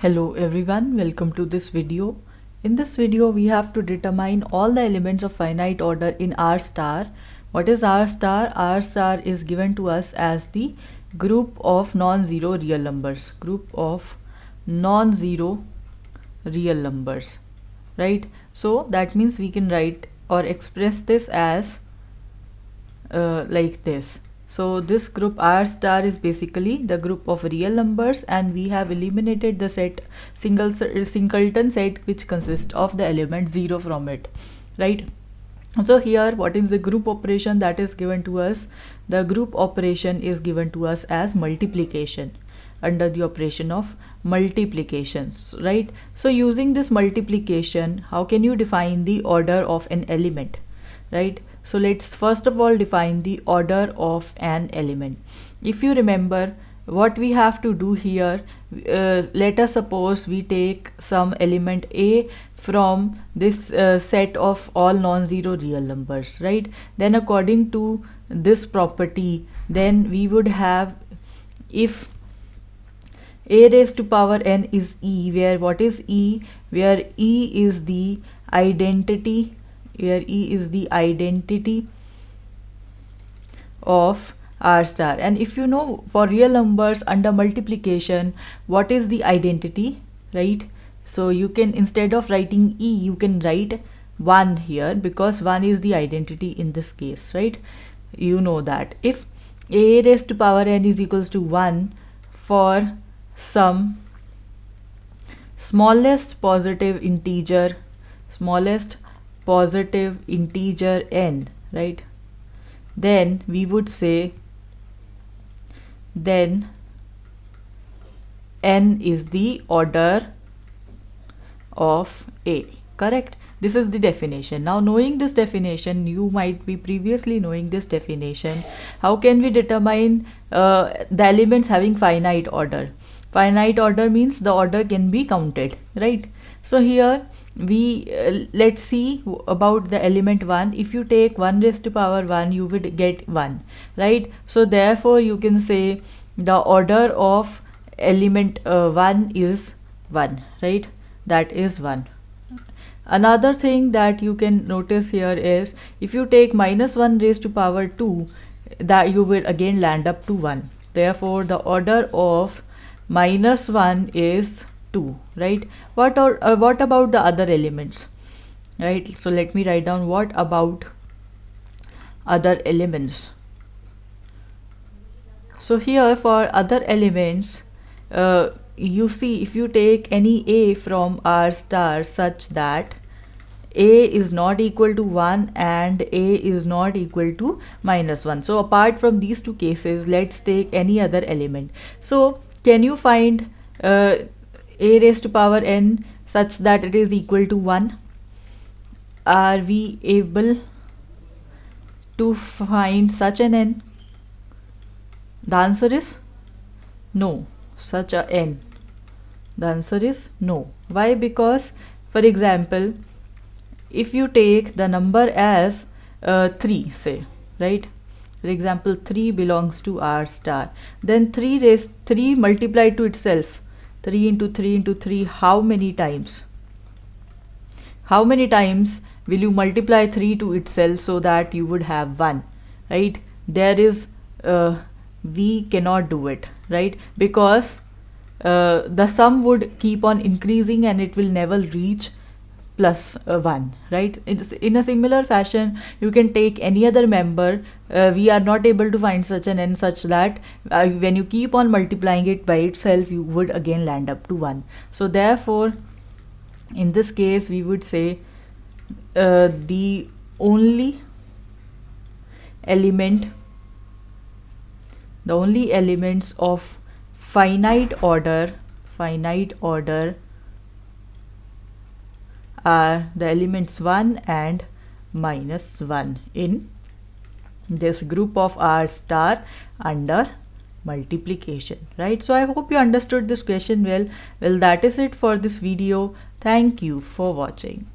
Hello everyone, welcome to this video. In this video we have to determine all the elements of finite order in R star. What is R star? R star is given to us as the group of non-zero real numbers. Group of non-zero real numbers, right? So that means we can write or express this as like this. So this group R star is basically the group of real numbers, and we have eliminated the set singleton set which consists of the element 0 from it, right? So here what is the group operation that is given to us? The group operation is given to us as multiplication under the operation of multiplications, right? So using this multiplication, how can you define the order of an element, right? So let's first of all define the order of an element. If you remember what we have to do here, let us suppose we take some element A from this set of all non-zero real numbers, right? Then according to this property, then we would have, if a raised to power n is E, where what is E? Where E is the identity, of R star. And if you know, for real numbers under multiplication, what is the identity, right? So you can, instead of writing E, you can write 1 here, because 1 is the identity in this case, right? You know that if a raised to power n is equals to 1 for some smallest positive integer n, right, then we would say then n is the order of A, correct? This is the definition. Now, knowing this definition, you might be previously knowing this definition. How can we determine the elements having finite order? Finite order means the order can be counted, right? So here we let's see about the element 1. If you take 1 raised to power 1, you would get 1, right? So therefore you can say the order of element 1 is 1, right? That is 1. Another thing that you can notice here is, if you take minus 1 raised to power 2, that you will again land up to 1. Therefore the order of minus 1 is 2, right? What about the other elements, right? So let me write down what about other elements. So here for other elements, you see, if you take any A from R star such that A is not equal to 1 and A is not equal to minus 1. So apart from these two cases, let's take any other element. So can you find A raised to power n such that it is equal to 1? Are we able to find such an n? The answer is no. Such a n. The answer is no. Why? Because, for example, if you take the number as 3, say, right? For example, 3 belongs to R star. Then 3 multiplied to itself. 3 into 3 into 3, how many times? How many times will you multiply 3 to itself so that you would have 1, right? There is, we cannot do it, right? Because the sum would keep on increasing and it will never reach plus 1, right? In a similar fashion, you can take any other member. We are not able to find such an n such that when you keep on multiplying it by itself, you would again land up to 1. So therefore, in this case, we would say the only elements of finite order are the elements 1 and minus 1 in this group of R star under multiplication, right? So I hope you understood this question well. Well, that is it for this video. Thank you for watching.